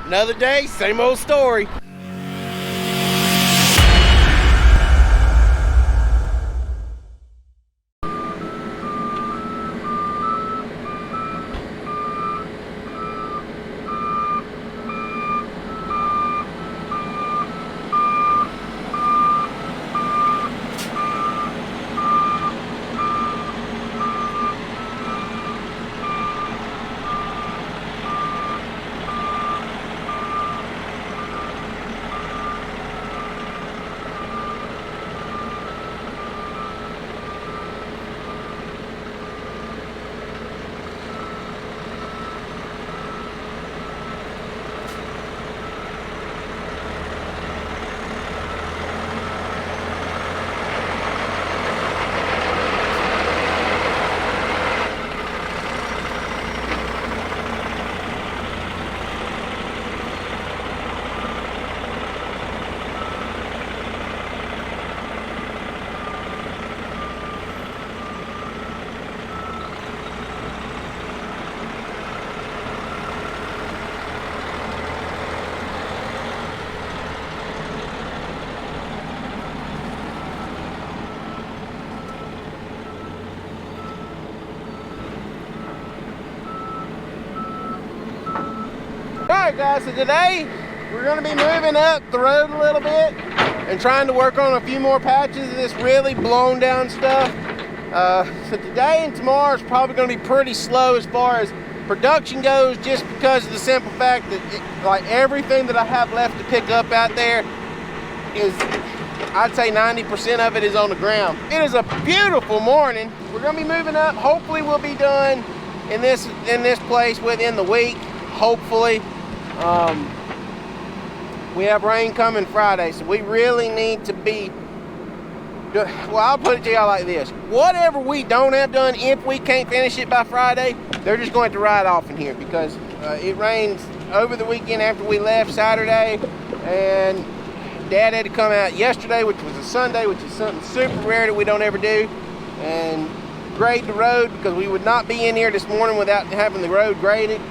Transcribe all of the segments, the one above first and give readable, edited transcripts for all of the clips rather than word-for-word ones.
Another day, same old story. Alright guys, so today we're going to be moving up the road a little bit and trying to work on a few more patches of this really blown down stuff. So today and tomorrow is probably going to be pretty slow as far as production goes, just because of the simple fact that like everything that I have left to pick up out there is, I'd say 90% of it is on the ground. It is a beautiful morning. We're going to be moving up. Hopefully we'll be done in this place within the week, hopefully. We have rain coming Friday, so we really need to be, well, I'll put it to y'all like this. Whatever we don't have done, if we can't finish it by Friday, they're just going to ride off in here because it rained over the weekend after we left Saturday, and Dad had to come out yesterday, which was a Sunday, which is something super rare that we don't ever do, and grade the road because we would not be in here this morning without having the road graded.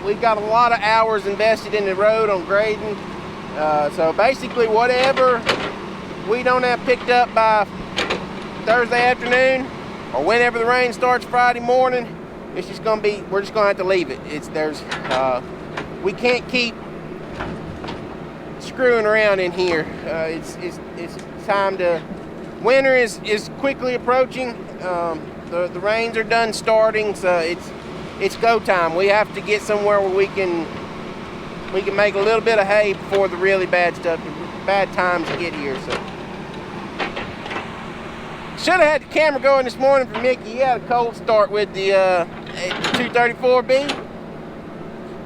We've got a lot of hours invested in the road on grading. So basically whatever we don't have picked up by Thursday afternoon or whenever the rain starts Friday morning, it's just gonna be, we're just gonna have to leave it. We can't keep screwing around in here. It's time to, winter is quickly approaching. The rains are done starting, so it's go time. We have to get somewhere where we can make a little bit of hay before the really bad times get here. So should have had the camera going this morning for Mickey. He had a cold start with the 234B.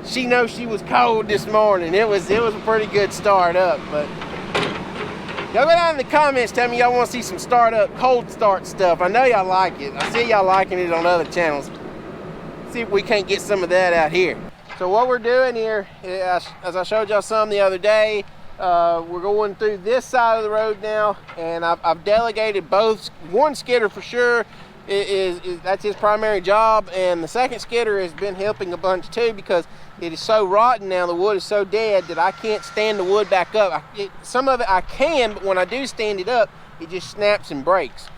She knows she was cold this morning. It was a pretty good start up, but y'all go down in the comments, tell me y'all want to see some cold start stuff. I know y'all like it. I see y'all liking it on other channels. See if we can't get some of that out here. So what we're doing here, as I showed y'all some the other day, we're going through this side of the road now, and I've delegated both. One skidder for sure that's his primary job, and the second skidder has been helping a bunch too, because it is so rotten now, the wood is so dead that I can't stand the wood back up. Some of it I can, but when I do stand it up, it just snaps and breaks.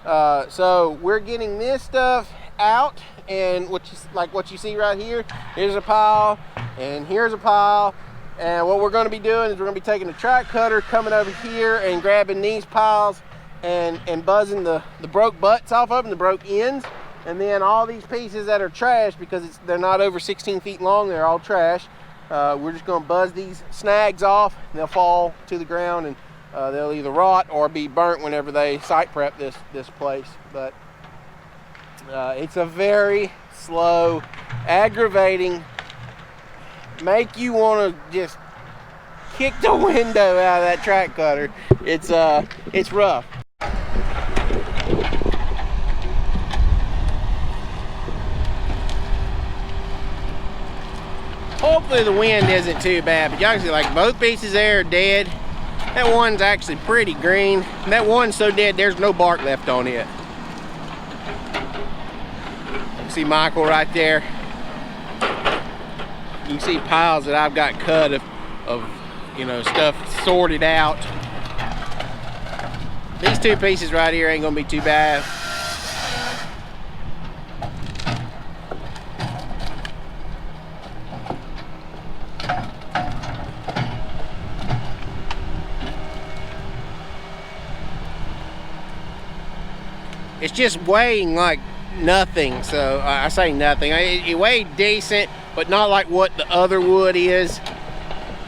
So we're getting this stuff out, and what you see right here, here's a pile and here's a pile, and what we're going to be doing is we're going to be taking a track cutter, coming over here and grabbing these piles and buzzing the broke butts off of them, the broke ends, and then all these pieces that are trash, because they're not over 16 feet long, they're all trash. We're just going to buzz these snags off, and they'll fall to the ground, and they'll either rot or be burnt whenever they site prep this place. But it's a very slow, aggravating, make you want to just kick the window out of that track cutter. It's rough. Hopefully the wind isn't too bad, but y'all can see like both pieces there are dead. That one's actually pretty green. That one's so dead there's no bark left on it. See Michael right there. You can see piles that I've got cut of you know, stuff sorted out. These two pieces right here ain't gonna be too bad. It's just weighing like nothing, so I say nothing. It weighed decent, but not like what the other wood is.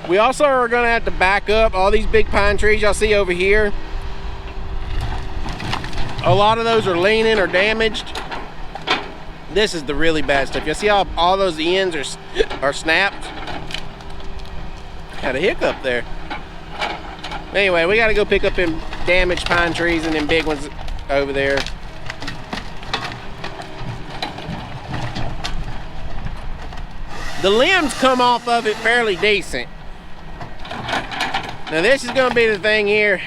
We also are gonna have to back up all these big pine trees y'all see over here. A lot of those are leaning or damaged. This is the really bad stuff. You see how all those ends are snapped? Had a hiccup there. Anyway, we gotta go pick up them damaged pine trees and them big ones over there. The limbs come off of it fairly decent. Now this is gonna be the thing here.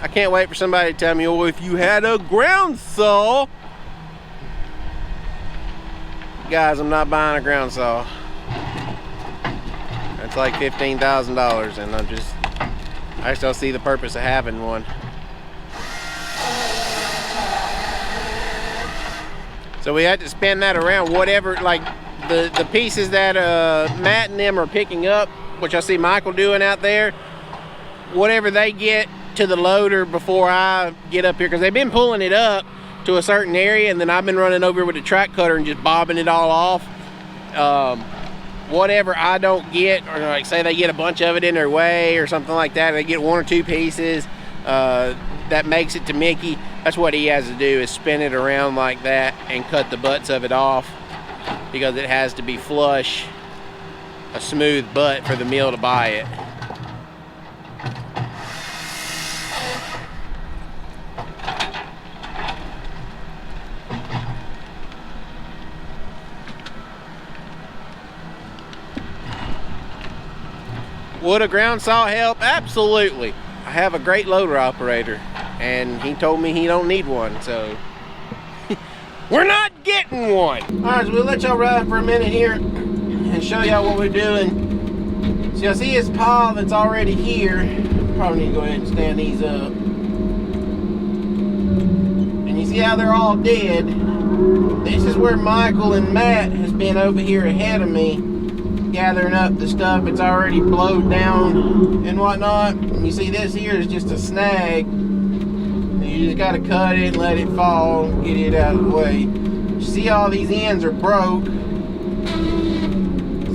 I can't wait for somebody to tell me, oh, if you had a ground saw. Guys, I'm not buying a ground saw. That's like $15,000, and I just don't see the purpose of having one. So we had to spin that around, whatever, like the pieces that Matt and them are picking up, which I see Michael doing out there, whatever they get to the loader before I get up here, because they've been pulling it up to a certain area, and then I've been running over with the track cutter and just bobbing it all off. Whatever I don't get, or like say they get a bunch of it in their way or something like that, they get one or two pieces that makes it to Mickey, that's what he has to do, is spin it around like that and cut the butts of it off, because it has to be flush, a smooth butt for the mill to buy it. Would a ground saw help? Absolutely. I have a great loader operator, and he told me he don't need one, so we're not getting one. All right, so we'll let y'all ride for a minute here and show y'all what we're doing. So y'all see this pile that's already here. Probably need to go ahead and stand these up. And you see how they're all dead. This is where Michael and Matt has been over here ahead of me, gathering up the stuff it's already blowed down and whatnot. And you see this here is just a snag. You just gotta cut it and let it fall and get it out of the way. You see all these ends are broke. So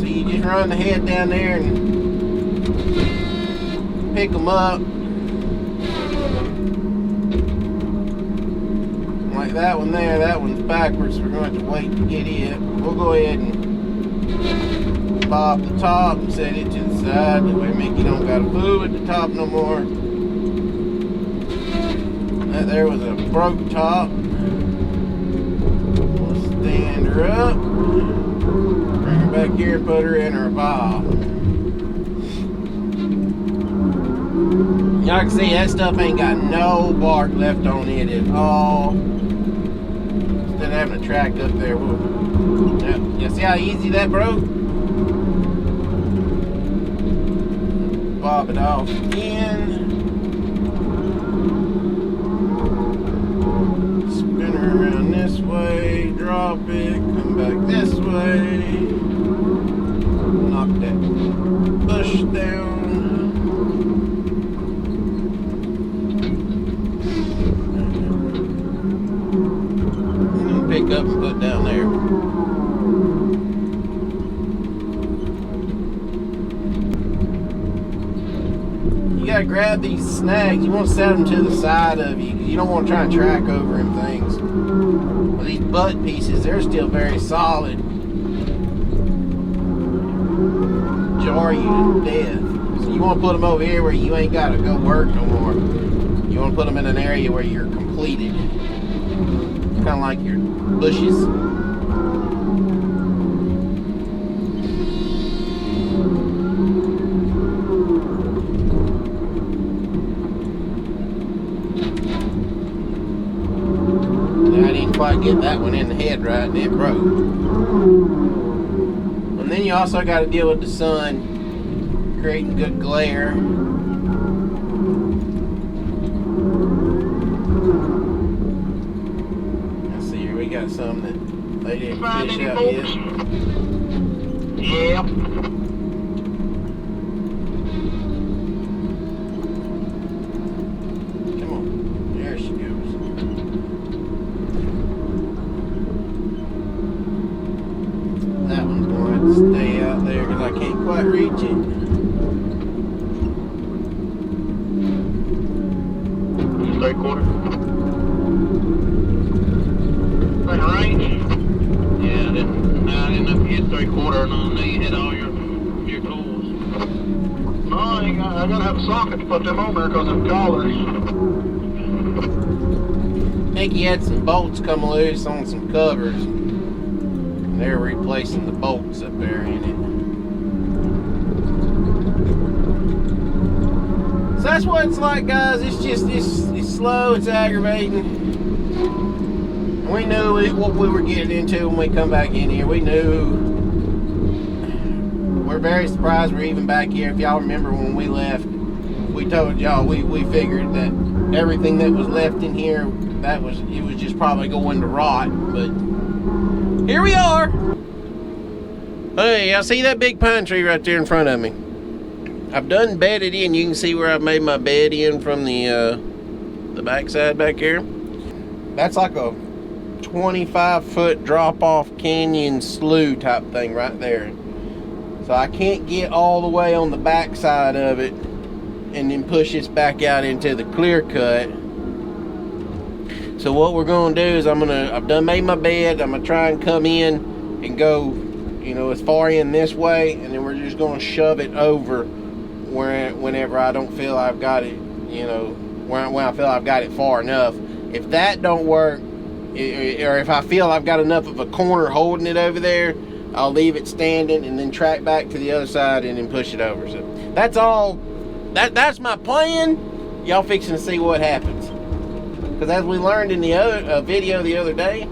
you just run the head down there and pick them up. Like that one there, that one's backwards. We're going to have to wait to get it. We'll go ahead and bob the top and set it to the side. That way Mickey don't gotta fool with the top no more. That there was a broke top. We'll stand her up, bring her back here, put her in her pile. Y'all can see that stuff ain't got no bark left on it at all. Instead of having a track up there, you see how easy that broke? Bob it off again. Spin her around this way, drop it, come back this way. Knock that bush down. And then pick up and put down there. You gotta grab these snags. You want to set them to the side of you. You don't want to try and track over them things. Well, these butt pieces, they're still very solid. Jar you to death. So you want to put them over here where you ain't got to go work no more. You want to put them in an area where you're completed. Kind of like your bushes. Quite hit that one in the head right and it broke. And then you also got to deal with the sun creating good glare. Let's see here, we got some that they didn't fish out yet. Yeah. Come on, there she goes. That one's going to have to stay out there because I can't quite reach it. Straight quarter. Right range? Yeah, I didn't know if you hit straight quarter or not. I know you hit all your tools. No, I gotta have a socket to put them on there because of collars. I think he had some bolts come loose on some covers. And they're replacing the bolts up there in it. So that's what it's like, guys. It's just, it's slow, it's aggravating. We knew what we were getting into when we come back in here. We knew. We're very surprised we're even back here. If y'all remember when we left, we told y'all we figured that everything that was left in here, it was just probably going to rot. But here we are. Hey, y'all see that big pine tree right there in front of me? I've done bedded in. You can see where I've made my bed in from the backside back here. That's like a 25-foot drop-off canyon slough type thing right there. So I can't get all the way on the backside of it and then push this back out into the clear cut. So what we're gonna do is I've done made my bed. I'm gonna try and come in and go, you know, as far in this way, and then we're just gonna shove it over whenever I don't feel I've got it, you know, when I feel I've got it far enough. If that don't work, or if I feel I've got enough of a corner holding it over there, I'll leave it standing and then track back to the other side and then push it over. So that's all. That's my plan. Y'all fixing to see what happens. Because as we learned in the other video the other day,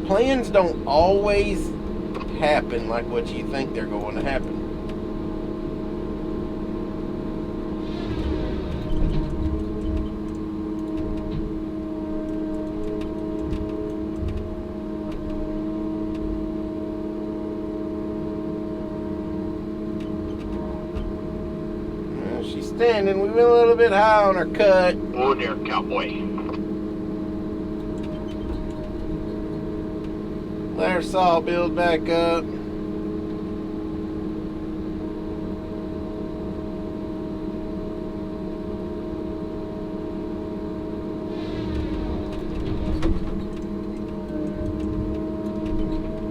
plans don't always happen like what you think they're going to happen. She's standing. We went a little bit high on her cut. Oh, there, cowboy. Let her saw build back up.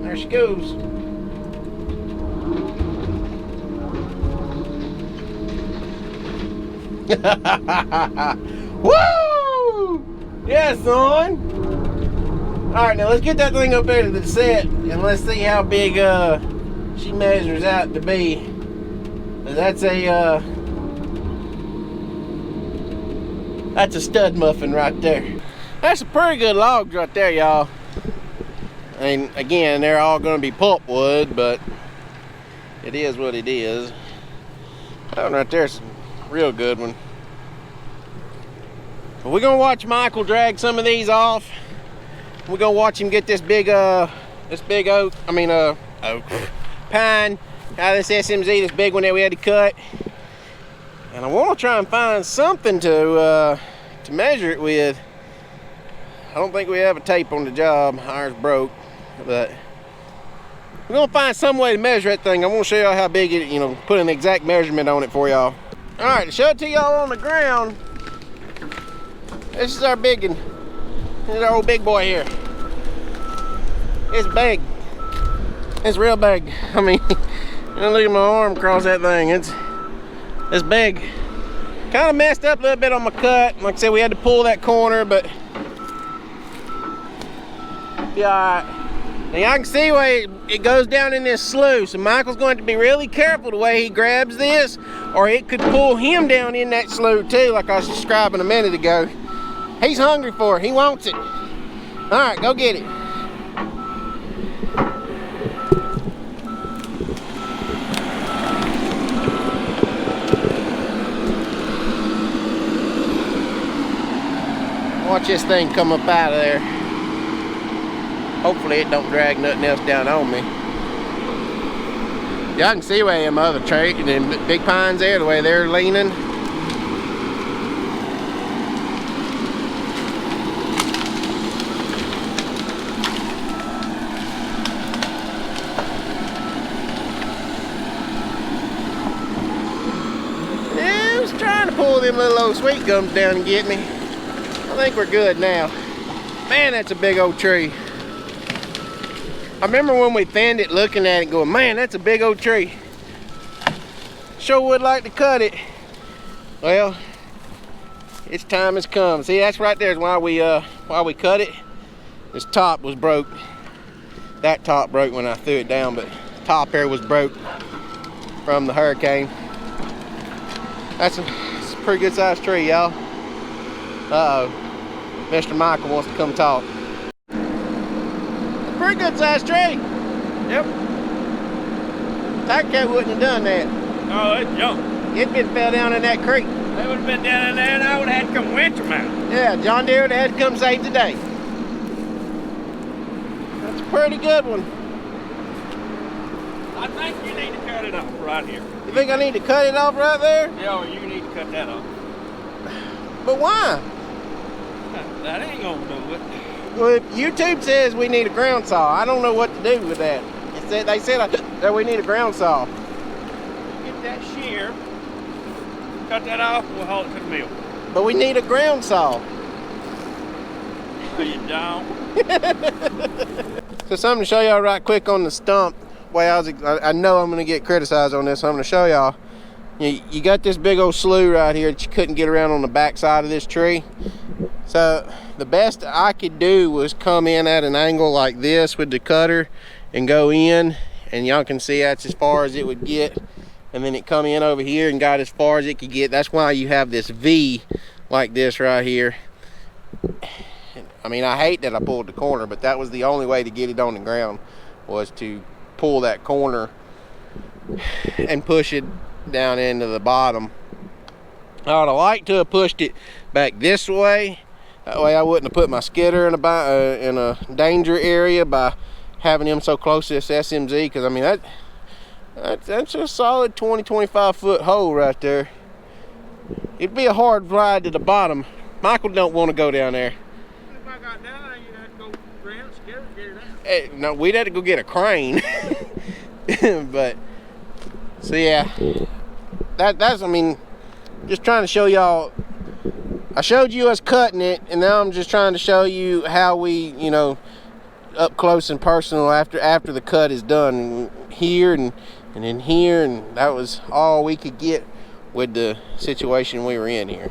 There she goes. Woo! Yeah, son. All right, now let's get that thing up there to the set, and let's see how big she measures out to be. That's a stud muffin right there. That's a pretty good logs right there, y'all. And again, they're all going to be pulpwood, but it is what it is. That one right there's a real good one. But we're gonna watch Michael drag some of these off. We're gonna watch him get this big oak, pine out of this SMZ, this big one that we had to cut. And I want to try and find something to measure it with. I don't think we have a tape on the job. Ours broke, but we're gonna find some way to measure that thing. I want to show y'all how big it, you know, put an exact measurement on it for y'all. All right, to show it to y'all on the ground. This is our big one. This is our old big boy here. It's big. It's real big. I mean, look at my arm across that thing. It's big. Kind of messed up a little bit on my cut. Like I said, we had to pull that corner, but yeah, all right. Now y'all can see where it goes down in this slough. So Michael's going to be really careful the way he grabs this, or it could pull him down in that slough too, like I was describing a minute ago. He's hungry for it. He wants it. All right, go get it. Watch this thing come up out of there. Hopefully it don't drag nothing else down on me. Y'all can see where them other tree, them big pines there, the way they're leaning. Yeah, I was trying to pull them little old sweet gums down and get me. I think we're good now. Man, that's a big old tree. I remember when we thinned it, looking at it going, man, that's a big old tree. Sure would like to cut it. Well, its time has come. See, that's right there is why we cut it. This top was broke. That top broke when I threw it down, but the top here was broke from the hurricane. That's a pretty good sized tree, y'all. Uh-oh. Mr. Michael wants to come talk. Pretty good sized tree. Yep. Tigercat wouldn't have done that. Oh, it jumped. It'd been fell down in that creek. They would have been down in there and I would have had to come winch them out. Yeah, John Deere would have had to come save the day. That's a pretty good one. I think you need to cut it off right here. You think I need to cut it off right there? Yeah, you need to cut that off. But why? That ain't gonna do it. Well, if YouTube says we need a ground saw, I don't know what to do with that. They said that we need a ground saw. Get that shear, cut that off, and we'll haul it to the mill. But we need a ground saw. So you don't. So something to show y'all right quick on the stump. I know I'm gonna get criticized on this, so I'm gonna show y'all. You got this big old slough right here that you couldn't get around on the back side of this tree. So the best I could do was come in at an angle like this with the cutter and go in, and y'all can see that's as far as it would get, and then it come in over here and got as far as it could get. That's why you have this V like this right here. I mean, I hate that I pulled the corner, but that was the only way to get it on the ground, was to pull that corner and push it down into the bottom. I would have liked to have pushed it back this way. That way I wouldn't have put my skidder in a danger area by having him so close to this SMZ, because I mean that's a solid 20-25 foot hole right there. It'd be a hard ride to the bottom. Michael don't want to go down there. If I got down there, you'd have to go ground skidder to get it out. Hey, no, we'd have to go get a crane. But so yeah, that's I mean, just trying to show y'all. I showed you us cutting it, and now I'm just trying to show you how we, you know, up close and personal after the cut is done, here and then here, and that was all we could get with the situation we were in here.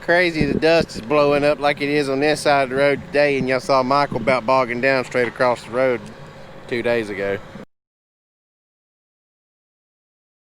Crazy, the dust is blowing up like it is on this side of the road today, and y'all saw Michael about bogging down straight across the road 2 days ago.